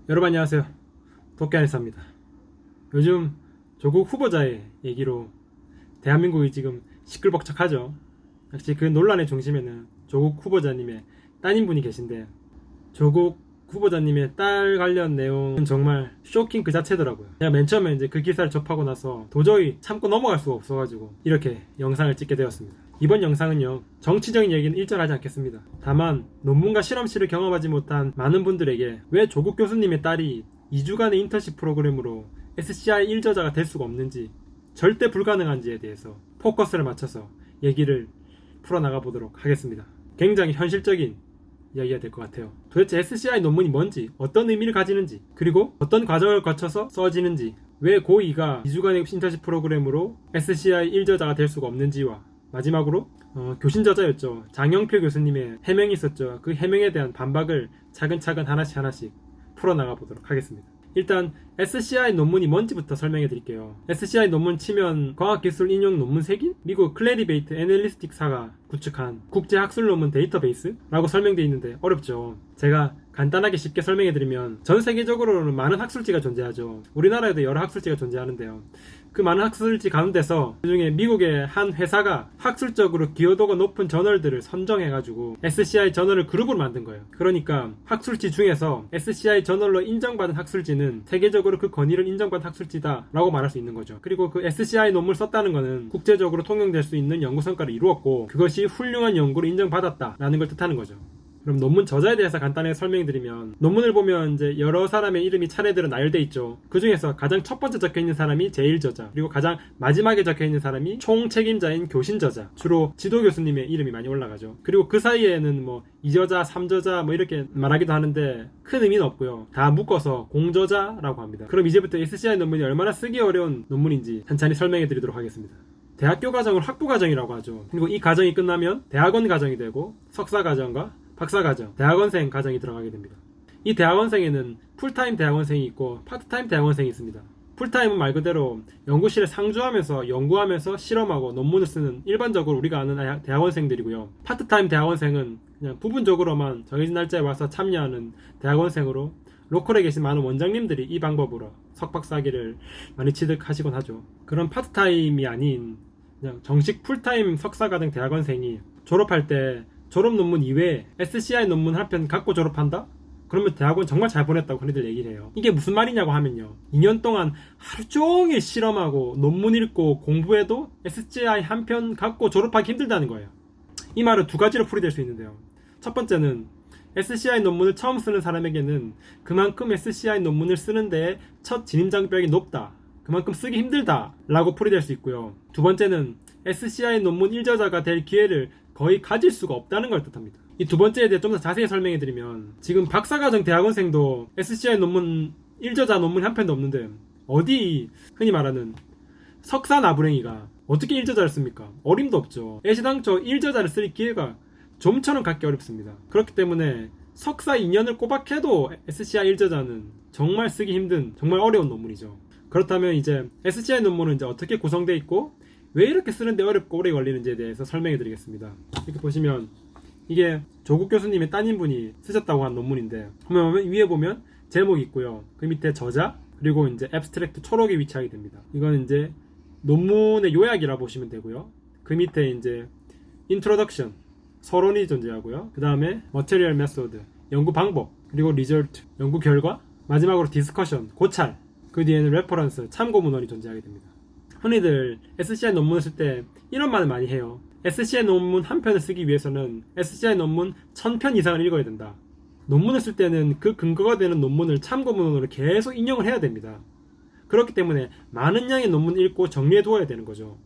여러분 안녕하세요. 도쿄안에서입니다. 요즘 조국 후보자의 얘기로 대한민국이 지금 시끌벅적하죠. 역시 그 논란의 중심에는 조국 후보자님의 따님분이 계신데, 조국 후보자님의 딸 관련 내용은 정말 쇼킹 그 자체더라고요. 제가 맨 처음에 이제 그 기사를 접하고 나서 도저히 참고 넘어갈 수가 없어가지고 이렇게 영상을 찍게 되었습니다. 이번 영상은요, 정치적인 얘기는 일절하지 않겠습니다. 다만 논문과 실험실을 경험하지 못한 많은 분들에게 왜 조국 교수님의 딸이 2주간의 인턴십 프로그램으로 SCI 1저자가 될 수가 없는지, 절대 불가능한지에 대해서 포커스를 맞춰서 얘기를 풀어나가 보도록 하겠습니다. 굉장히 현실적인 이야기가 될 것 같아요. 도대체 SCI 논문이 뭔지, 어떤 의미를 가지는지, 그리고 어떤 과정을 거쳐서 써지는지, 왜 고2가 2주간의 인턴십 프로그램으로 SCI 1저자가 될 수가 없는지와, 마지막으로 교신저자였죠. 장영표 교수님의 해명이 있었죠. 그 해명에 대한 반박을 차근차근 하나씩 풀어나가 보도록 하겠습니다. 일단 SCI 논문이 뭔지부터 설명해 드릴게요. SCI 논문 치면 과학기술 인용 논문 세긴? 미국 클래리베이트 애널리스틱사가 구축한 국제학술 논문 데이터베이스라고 설명되어 있는데 어렵죠. 제가 간단하게 쉽게 설명해 드리면, 전 세계적으로는 많은 학술지가 존재하죠. 우리나라에도 여러 학술지가 존재하는데요. 그 많은 학술지 가운데서 그중에 미국의 한 회사가 학술적으로 기여도가 높은 저널들을 선정해가지고 SCI 저널을 그룹으로 만든 거예요. 그러니까 학술지 중에서 SCI 저널로 인정받은 학술지는 세계적으로 그 권위를 인정받은 학술지다 라고 말할 수 있는 거죠. 그리고 그 SCI 논문을 썼다는 거는 국제적으로 통용될 수 있는 연구 성과를 이루었고, 그것이 훌륭한 연구로 인정받았다 라는 걸 뜻하는 거죠. 그럼 논문 저자에 대해서 간단하게 설명드리면, 논문을 보면 이제 여러 사람의 이름이 차례대로 나열돼 있죠. 그 중에서 가장 첫 번째 적혀 있는 사람이 제1저자, 그리고 가장 마지막에 적혀 있는 사람이 총책임자인 교신저자, 주로 지도 교수님의 이름이 많이 올라가죠. 그리고 그 사이에는 뭐 2저자, 3저자 뭐 이렇게 말하기도 하는데 큰 의미는 없고요. 다 묶어서 공저자라고 합니다. 그럼 이제부터 SCI 논문이 얼마나 쓰기 어려운 논문인지 천천히 설명해 드리도록 하겠습니다. 대학교 과정을 학부 과정이라고 하죠. 그리고 이 과정이 끝나면 대학원 과정이 되고, 석사 과정과 박사과정, 대학원생 과정이 들어가게 됩니다. 이 대학원생에는 풀타임 대학원생이 있고 파트타임 대학원생이 있습니다. 풀타임은 말 그대로 연구실에 상주하면서 연구하면서 실험하고 논문을 쓰는 일반적으로 우리가 아는 대학원생들이고요. 파트타임 대학원생은 그냥 부분적으로만 정해진 날짜에 와서 참여하는 대학원생으로, 로컬에 계신 많은 원장님들이 이 방법으로 석박사기를 많이 취득하시곤 하죠. 그런 파트타임이 아닌 그냥 정식 풀타임 석사과정 대학원생이 졸업할 때 졸업 논문 이외에 SCI 논문 한 편 갖고 졸업한다? 그러면 대학원 정말 잘 보냈다고 흔히들 얘기를 해요. 이게 무슨 말이냐고 하면요, 2년 동안 하루 종일 실험하고 논문 읽고 공부해도 SCI 한 편 갖고 졸업하기 힘들다는 거예요. 이 말은 두 가지로 풀이될 수 있는데요. 첫 번째는 SCI 논문을 처음 쓰는 사람에게는 그만큼 SCI 논문을 쓰는데 첫 진입장벽이 높다, 그만큼 쓰기 힘들다 라고 풀이될 수 있고요. 두 번째는 SCI 논문 1저자가 될 기회를 거의 가질 수가 없다는 걸 뜻합니다. 이 두 번째에 대해 좀 더 자세히 설명해 드리면, 지금 박사과정 대학원생도 SCI 논문 1저자 논문 한 편도 없는데, 어디 흔히 말하는 석사 나부랭이가 어떻게 1저자를 씁니까? 어림도 없죠. 애시당초 1저자를 쓸 기회가 좀처럼 갖기 어렵습니다. 그렇기 때문에 석사 2년을 꼬박해도 SCI 1저자는 정말 쓰기 힘든, 정말 어려운 논문이죠. 그렇다면 이제 SCI 논문은 이제 어떻게 구성되어 있고 왜 이렇게 쓰는데 어렵고 오래 걸리는지에 대해서 설명해 드리겠습니다. 이렇게 보시면 이게 조국 교수님의 따님분이 쓰셨다고 한 논문인데, 위에 보면 제목이 있고요. 그 밑에 저자, 그리고 이제 앱스트랙트 초록이 위치하게 됩니다. 이건 이제 논문의 요약이라 보시면 되고요. 그 밑에 이제 인트로덕션, 서론이 존재하고요. 그 다음에 머티리얼 메소드, 연구 방법, 그리고 리절트, 연구 결과, 마지막으로 디스커션, 고찰, 그 뒤에는 레퍼런스, 참고 문헌이 존재하게 됩니다. 흔히들 SCI 논문을 쓸 때 이런 말을 많이 해요. SCI 논문 한 편을 쓰기 위해서는 SCI 논문 1000편 이상을 읽어야 된다. 논문을 쓸 때는 그 근거가 되는 논문을 참고 문헌으로 계속 인용을 해야 됩니다. 그렇기 때문에 많은 양의 논문을 읽고 정리해 두어야 되는 거죠.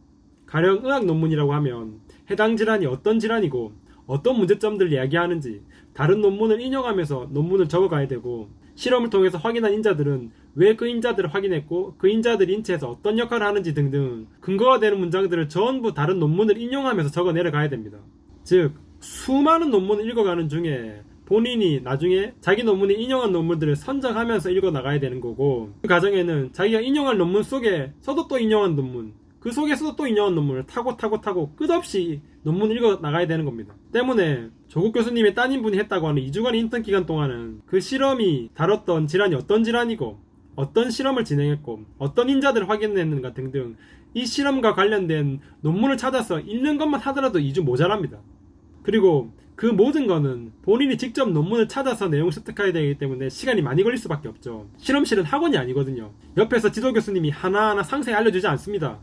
가령 의학 논문이라고 하면 해당 질환이 어떤 질환이고 어떤 문제점들을 이야기하는지 다른 논문을 인용하면서 논문을 적어가야 되고, 실험을 통해서 확인한 인자들은 왜 그 인자들을 확인했고 그 인자들이 인체에서 어떤 역할을 하는지 등등 근거가 되는 문장들을 전부 다른 논문을 인용하면서 적어 내려가야 됩니다. 즉 수많은 논문을 읽어가는 중에 본인이 나중에 자기 논문에 인용한 논문들을 선정하면서 읽어 나가야 되는 거고, 그 과정에는 자기가 인용한 논문 속에서도 또 인용한 논문, 그 속에서도 또 인용한 논문을 타고 끝없이 논문을 읽어 나가야 되는 겁니다. 때문에 조국 교수님의 따님분이 했다고 하는 2주간의 인턴 기간 동안은 그 실험이 다뤘던 질환이 어떤 질환이고 어떤 실험을 진행했고 어떤 인자들을 확인했는가 등등 이 실험과 관련된 논문을 찾아서 읽는 것만 하더라도 2주 모자랍니다. 그리고 그 모든 거는 본인이 직접 논문을 찾아서 내용을 습득해야 되기 때문에 시간이 많이 걸릴 수밖에 없죠. 실험실은 학원이 아니거든요. 옆에서 지도 교수님이 하나하나 상세히 알려주지 않습니다.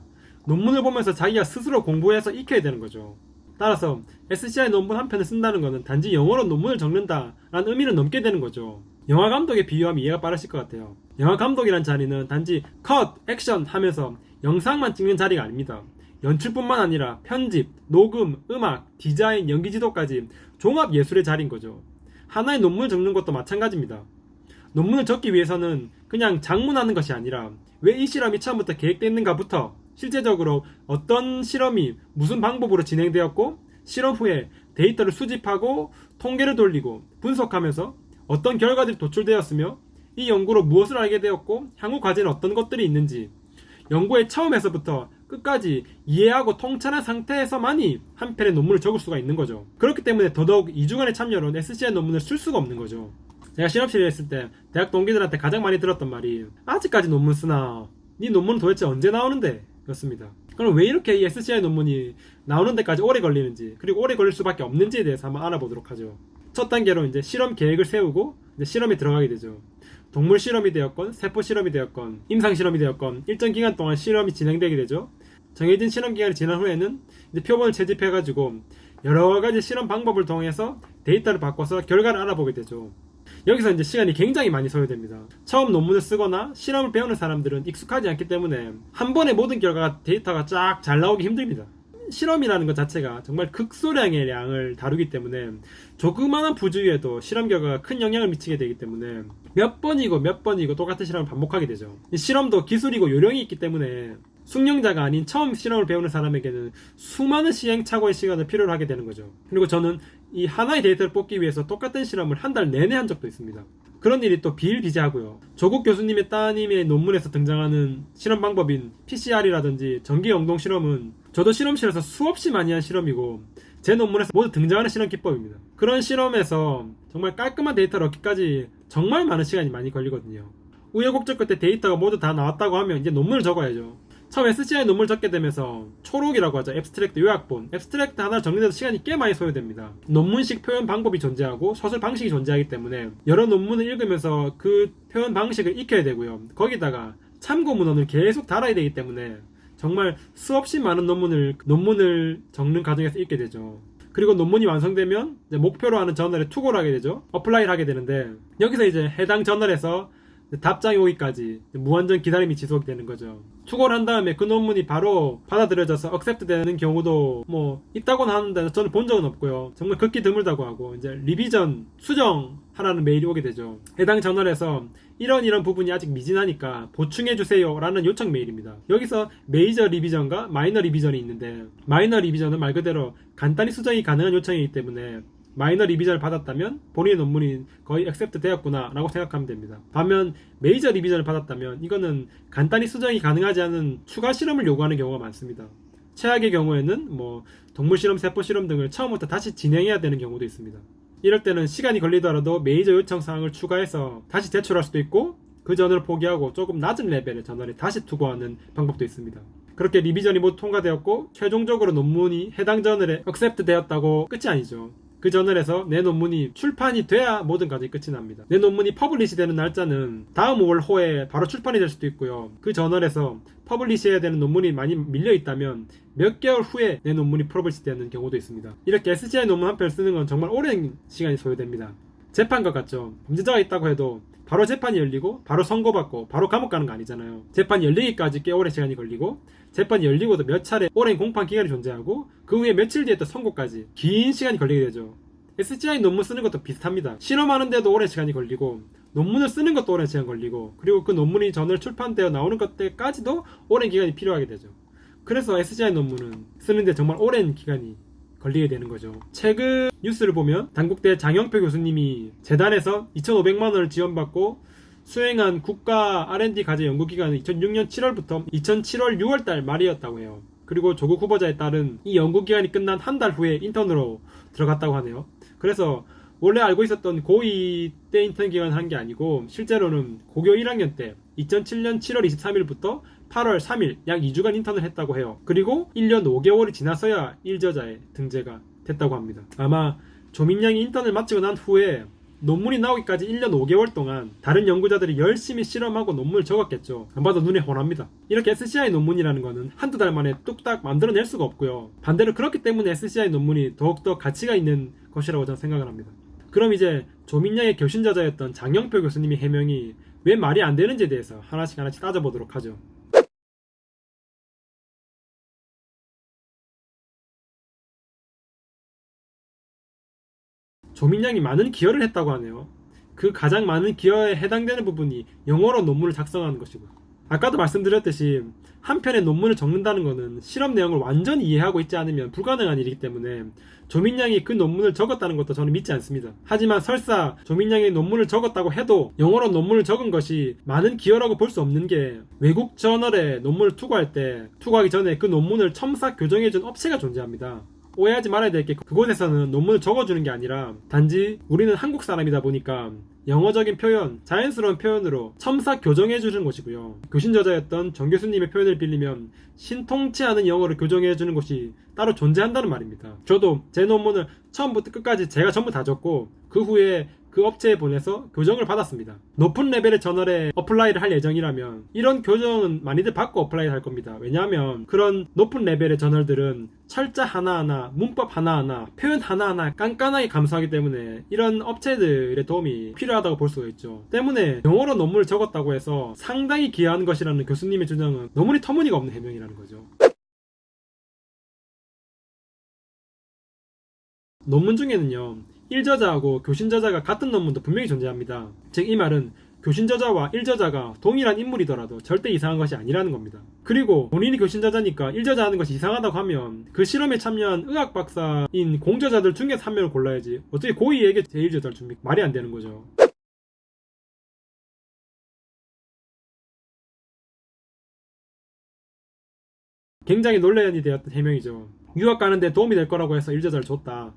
논문을 보면서 자기가 스스로 공부해서 익혀야 되는 거죠. 따라서 SCI 논문 한 편을 쓴다는 것은 단지 영어로 논문을 적는다 라는 의미는 넘게 되는 거죠. 영화 감독에 비유하면 이해가 빠르실 것 같아요. 영화 감독이란 자리는 단지 컷, 액션 하면서 영상만 찍는 자리가 아닙니다. 연출뿐만 아니라 편집, 녹음, 음악, 디자인, 연기 지도까지 종합 예술의 자리인 거죠. 하나의 논문을 적는 것도 마찬가지입니다. 논문을 적기 위해서는 그냥 작문하는 것이 아니라 왜 이 실험이 처음부터 계획됐는가부터 실제적으로 어떤 실험이 무슨 방법으로 진행되었고 실험 후에 데이터를 수집하고 통계를 돌리고 분석하면서 어떤 결과들이 도출되었으며 이 연구로 무엇을 알게 되었고 향후 과제는 어떤 것들이 있는지 연구의 처음에서부터 끝까지 이해하고 통찰한 상태에서만이 한 편의 논문을 적을 수가 있는 거죠. 그렇기 때문에 더더욱 2주간의 참여로는 SCI 논문을 쓸 수가 없는 거죠. 제가 실험실에 있을 때 대학 동기들한테 가장 많이 들었던 말이 아직까지 논문 쓰나? 네 논문은 도대체 언제 나오는데? 였습니다. 그럼 왜 이렇게 이 SCI 논문이 나오는 데까지 오래 걸리는지 그리고 오래 걸릴 수밖에 없는지에 대해서 한번 알아보도록 하죠. 첫 단계로 이제 실험 계획을 세우고 이제 실험에 들어가게 되죠. 동물 실험이 되었건 세포 실험이 되었건 임상 실험이 되었건 일정 기간 동안 실험이 진행되게 되죠. 정해진 실험 기간이 지난 후에는 이제 표본을 채집해가지고 여러 가지 실험 방법을 통해서 데이터를 바꿔서 결과를 알아보게 되죠. 여기서 이제 시간이 굉장히 많이 소요됩니다. 처음 논문을 쓰거나 실험을 배우는 사람들은 익숙하지 않기 때문에 한 번에 모든 결과가 데이터가 쫙 잘 나오기 힘듭니다. 실험이라는 것 자체가 정말 극소량의 양을 다루기 때문에 조그마한 부주의에도 실험 결과가 큰 영향을 미치게 되기 때문에 몇 번이고 똑같은 실험을 반복하게 되죠. 이 실험도 기술이고 요령이 있기 때문에 숙련자가 아닌 처음 실험을 배우는 사람에게는 수많은 시행착오의 시간을 필요로 하게 되는 거죠. 그리고 저는 이 하나의 데이터를 뽑기 위해서 똑같은 실험을 한 달 내내 한 적도 있습니다. 그런 일이 또 비일비재하고요. 조국 교수님의 따님의 논문에서 등장하는 실험 방법인 PCR이라든지 전기영동 실험은 저도 실험실에서 수없이 많이 한 실험이고 제 논문에서 모두 등장하는 실험 기법입니다. 그런 실험에서 정말 깔끔한 데이터를 얻기까지 정말 많은 시간이 많이 걸리거든요. 우여곡절 끝에 데이터가 모두 다 나왔다고 하면 이제 논문을 적어야죠. 처음 SCI 논문을 적게 되면서 초록이라고 하죠. 앱스트랙트 요약본. 앱스트랙트 하나를 적는데도 시간이 꽤 많이 소요됩니다. 논문식 표현 방법이 존재하고 서술 방식이 존재하기 때문에 여러 논문을 읽으면서 그 표현 방식을 익혀야 되고요. 거기다가 참고 문헌을 계속 달아야 되기 때문에 정말 수없이 많은 논문을 적는 과정에서 읽게 되죠. 그리고 논문이 완성되면 이제 목표로 하는 저널에 투고를 하게 되죠. 어플라이를 하게 되는데 여기서 이제 해당 저널에서 답장이 오기까지 무한정 기다림이 지속되는 거죠. 투고를 한 다음에 그 논문이 바로 받아들여져서 억셉트 되는 경우도 뭐 있다고는 하는데 저는 본 적은 없고요. 정말 극히 드물다고 하고 이제 리비전, 수정하라는 메일이 오게 되죠. 해당 저널에서 이런 부분이 아직 미진하니까 보충해주세요 라는 요청 메일입니다. 여기서 메이저 리비전과 마이너 리비전이 있는데 마이너 리비전은 말 그대로 간단히 수정이 가능한 요청이기 때문에 마이너 리비전을 받았다면 본인의 논문이 거의 액셉트 되었구나 라고 생각하면 됩니다. 반면 메이저 리비전을 받았다면 이거는 간단히 수정이 가능하지 않은 추가 실험을 요구하는 경우가 많습니다. 최악의 경우에는 뭐 동물 실험, 세포 실험 등을 처음부터 다시 진행해야 되는 경우도 있습니다. 이럴 때는 시간이 걸리더라도 메이저 요청 사항을 추가해서 다시 제출할 수도 있고 그 저널을 포기하고 조금 낮은 레벨의 저널에 다시 투고하는 방법도 있습니다. 그렇게 리비전이 모두 통과되었고 최종적으로 논문이 해당 저널에 액셉트 되었다고 끝이 아니죠. 그 저널에서 내 논문이 출판이 돼야 모든 과정이 끝이 납니다. 내 논문이 퍼블리시 되는 날짜는 다음 5월 호에 바로 출판이 될 수도 있고요. 그 저널에서 퍼블리시 해야 되는 논문이 많이 밀려있다면 몇 개월 후에 내 논문이 퍼블리시 되는 경우도 있습니다. 이렇게 SCI 논문 한 편을 쓰는 건 정말 오랜 시간이 소요됩니다. 재판과 같죠. 범죄자가 있다고 해도 바로 재판이 열리고 바로 선고받고 바로 감옥 가는 거 아니잖아요. 재판이 열리기까지 꽤 오랜 시간이 걸리고 재판이 열리고도 몇 차례 오랜 공판 기간이 존재하고 그 후에 며칠 뒤에 또 선고까지 긴 시간이 걸리게 되죠. SCI 논문 쓰는 것도 비슷합니다. 실험하는데도 오랜 시간이 걸리고 논문을 쓰는 것도 오랜 시간 걸리고 그리고 그 논문이 저널 출판되어 나오는 것까지도 오랜 기간이 필요하게 되죠. 그래서 SCI 논문은 쓰는데 정말 오랜 기간이 걸리게 되는 거죠. 최근 뉴스를 보면 단국대 장영표 교수님이 재단에서 2,500만 원을 지원받고 수행한 국가 R&D 과제 연구기간은 2006년 7월부터 2007월 6월달 말이었다고 해요. 그리고 조국 후보자에 따른 이 연구기간이 끝난 한 달 후에 인턴으로 들어갔다고 하네요. 그래서 원래 알고 있었던 고2 때 인턴 기간을 한 게 아니고 실제로는 고교 1학년 때 2007년 7월 23일부터 8월 3일 약 2주간 인턴을 했다고 해요. 그리고 1년 5개월이 지나서야 일저자에 등재가 됐다고 합니다. 아마 조민양이 인턴을 마치고 난 후에 논문이 나오기까지 1년 5개월 동안 다른 연구자들이 열심히 실험하고 논문을 적었겠죠. 안 봐도 눈에 훤합니다. 이렇게 SCI 논문이라는 거는 한두 달 만에 뚝딱 만들어낼 수가 없고요. 반대로 그렇기 때문에 SCI 논문이 더욱더 가치가 있는 것이라고 저는 생각을 합니다. 그럼 이제 조민양의 교신저자였던 장영표 교수님의 해명이 왜 말이 안 되는지에 대해서 하나씩 따져보도록 하죠. 조민양이 많은 기여를 했다고 하네요. 그 가장 많은 기여에 해당되는 부분이 영어로 논문을 작성하는 것이고, 아까도 말씀드렸듯이 한 편의 논문을 적는다는 것은 실험 내용을 완전히 이해하고 있지 않으면 불가능한 일이기 때문에 조민양이 그 논문을 적었다는 것도 저는 믿지 않습니다. 하지만 설사 조민양이 논문을 적었다고 해도 영어로 논문을 적은 것이 많은 기여라고 볼 수 없는 게, 외국 저널에 논문을 투고할 때 투고하기 전에 그 논문을 첨삭 교정해준 업체가 존재합니다. 오해하지 말아야 될 게, 그곳에서는 논문을 적어주는 게 아니라 단지 우리는 한국 사람이다 보니까 영어적인 표현, 자연스러운 표현으로 첨삭 교정해주는 것이고요. 교신저자였던 정 교수님의 표현을 빌리면 신통치 않은 영어를 교정해주는 것이 따로 존재한다는 말입니다. 저도 제 논문을 처음부터 끝까지 제가 전부 다 적고 그 후에 그 업체에 보내서 교정을 받았습니다. 높은 레벨의 저널에 어플라이를 할 예정이라면 이런 교정은 많이들 받고 어플라이 할 겁니다. 왜냐하면 그런 높은 레벨의 저널들은 철자 하나하나, 문법 하나하나, 표현 하나하나 깐깐하게 감수하기 때문에 이런 업체들의 도움이 필요하다고 볼 수가 있죠. 때문에 영어로 논문을 적었다고 해서 상당히 기여한 것이라는 교수님의 주장은 너무나 터무니가 없는 해명이라는 거죠. 논문 중에는요, 1저자하고 교신저자가 같은 논문도 분명히 존재합니다. 즉 이 말은 교신저자와 1저자가 동일한 인물이더라도 절대 이상한 것이 아니라는 겁니다. 그리고 본인이 교신저자니까 1저자 하는 것이 이상하다고 하면 그 실험에 참여한 의학박사인 공저자들 중에서 한 명을 골라야지 어떻게 고2에게 제1저자를 줍니까? 말이 안 되는 거죠. 굉장히 논란이 되었던 해명이죠. 유학 가는데 도움이 될 거라고 해서 1저자를 줬다.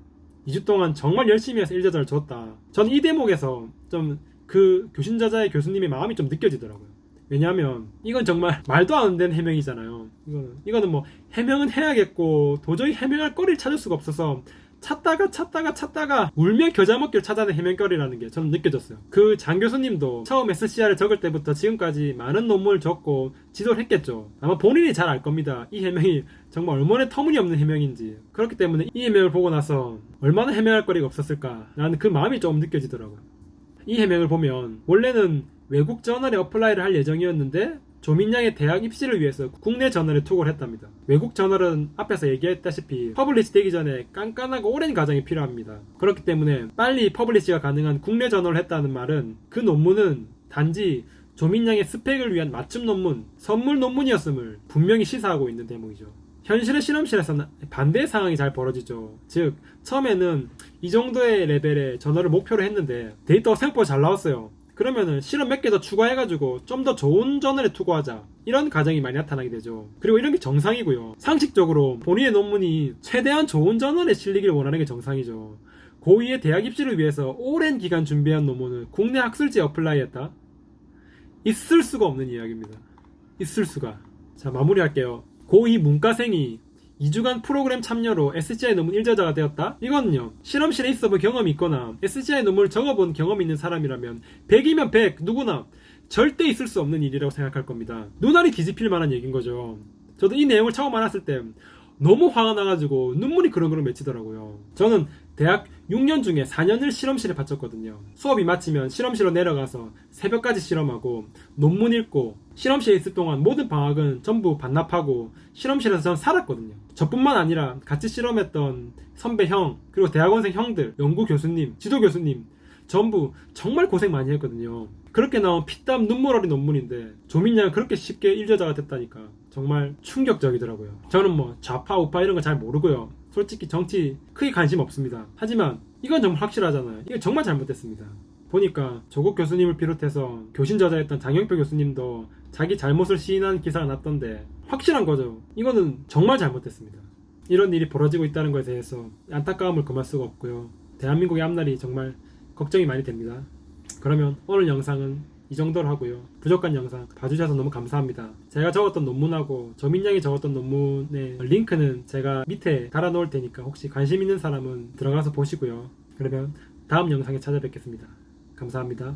2주 동안 정말 열심히 해서 1저자를 줬다. 저는 이 대목에서 좀 그 교신저자의 교수님의 마음이 좀 느껴지더라고요. 왜냐하면 이건 정말 말도 안 되는 해명이잖아요. 이거는 뭐 해명은 해야겠고 도저히 해명할 거리를 찾을 수가 없어서 찾다가 울며 겨자 먹기를 찾아낸 해명거리라는 게 저는 느껴졌어요. 그 장 교수님도 처음 SCR을 적을 때부터 지금까지 많은 논문을 적고 지도를 했겠죠. 아마 본인이 잘 알 겁니다. 이 해명이 정말 얼마나 터무니없는 해명인지. 그렇기 때문에 이 해명을 보고 나서 얼마나 해명할 거리가 없었을까 라는 그 마음이 조금 느껴지더라고요. 이 해명을 보면 원래는 외국 저널에 어플라이를 할 예정이었는데 조민양의 대학 입시를 위해서 국내 저널에 투고를 했답니다. 외국 저널은 앞에서 얘기했다시피 퍼블리시 되기 전에 깐깐하고 오랜 과정이 필요합니다. 그렇기 때문에 빨리 퍼블리시가 가능한 국내 저널을 했다는 말은 그 논문은 단지 조민양의 스펙을 위한 맞춤 논문, 선물 논문이었음을 분명히 시사하고 있는 대목이죠. 현실의 실험실에서는 반대의 상황이 잘 벌어지죠. 즉 처음에는 이 정도의 레벨의 저널을 목표로 했는데 데이터가 생각보다 잘 나왔어요. 그러면은 실험 몇 개 더 추가해가지고 좀 더 좋은 저널에 투고하자, 이런 과정이 많이 나타나게 되죠. 그리고 이런 게 정상이고요. 상식적으로 본인의 논문이 최대한 좋은 저널에 실리기를 원하는 게 정상이죠. 고2의 대학 입시를 위해서 오랜 기간 준비한 논문을 국내 학술지에 어플라이했다? 있을 수가 없는 이야기입니다. 있을 수가. 자, 마무리할게요. 고2 문과생이 2주간 프로그램 참여로 SCI 논문 1저자가 되었다? 이거는요, 실험실에 있어본 경험이 있거나 SCI 논문을 적어본 경험이 있는 사람이라면 100이면 100, 누구나 절대 있을 수 없는 일이라고 생각할 겁니다. 눈알이 뒤집힐 만한 얘기인 거죠. 저도 이 내용을 처음 알았을 때 너무 화가 나가지고 눈물이 그렁그렁 맺히더라고요. 저는 대학 6년 중에 4년을 실험실에 바쳤거든요. 수업이 마치면 실험실로 내려가서 새벽까지 실험하고 논문 읽고, 실험실에 있을 동안 모든 방학은 전부 반납하고 실험실에서 전 살았거든요. 저뿐만 아니라 같이 실험했던 선배 형, 그리고 대학원생 형들, 연구 교수님, 지도 교수님 전부 정말 고생 많이 했거든요. 그렇게 나온 피땀 눈물 어린 논문인데 조민양은 그렇게 쉽게 1저자가 됐다니까 정말 충격적이더라고요. 저는 뭐 좌파 우파 이런 거 잘 모르고요. 솔직히 정치 크게 관심 없습니다. 하지만 이건 정말 확실하잖아요. 이거 정말 잘못됐습니다. 보니까 조국 교수님을 비롯해서 교신 저자였던 장영표 교수님도 자기 잘못을 시인한 기사가 났던데 확실한 거죠. 이거는 정말 잘못됐습니다. 이런 일이 벌어지고 있다는 것에 대해서 안타까움을 금할 수가 없고요. 대한민국의 앞날이 정말 걱정이 많이 됩니다. 그러면 오늘 영상은 이 정도로 하고요. 부족한 영상 봐주셔서 너무 감사합니다. 제가 적었던 논문하고 조민양이 적었던 논문의 링크는 제가 밑에 달아놓을 테니까 혹시 관심 있는 사람은 들어가서 보시고요. 그러면 다음 영상에 찾아뵙겠습니다. 감사합니다.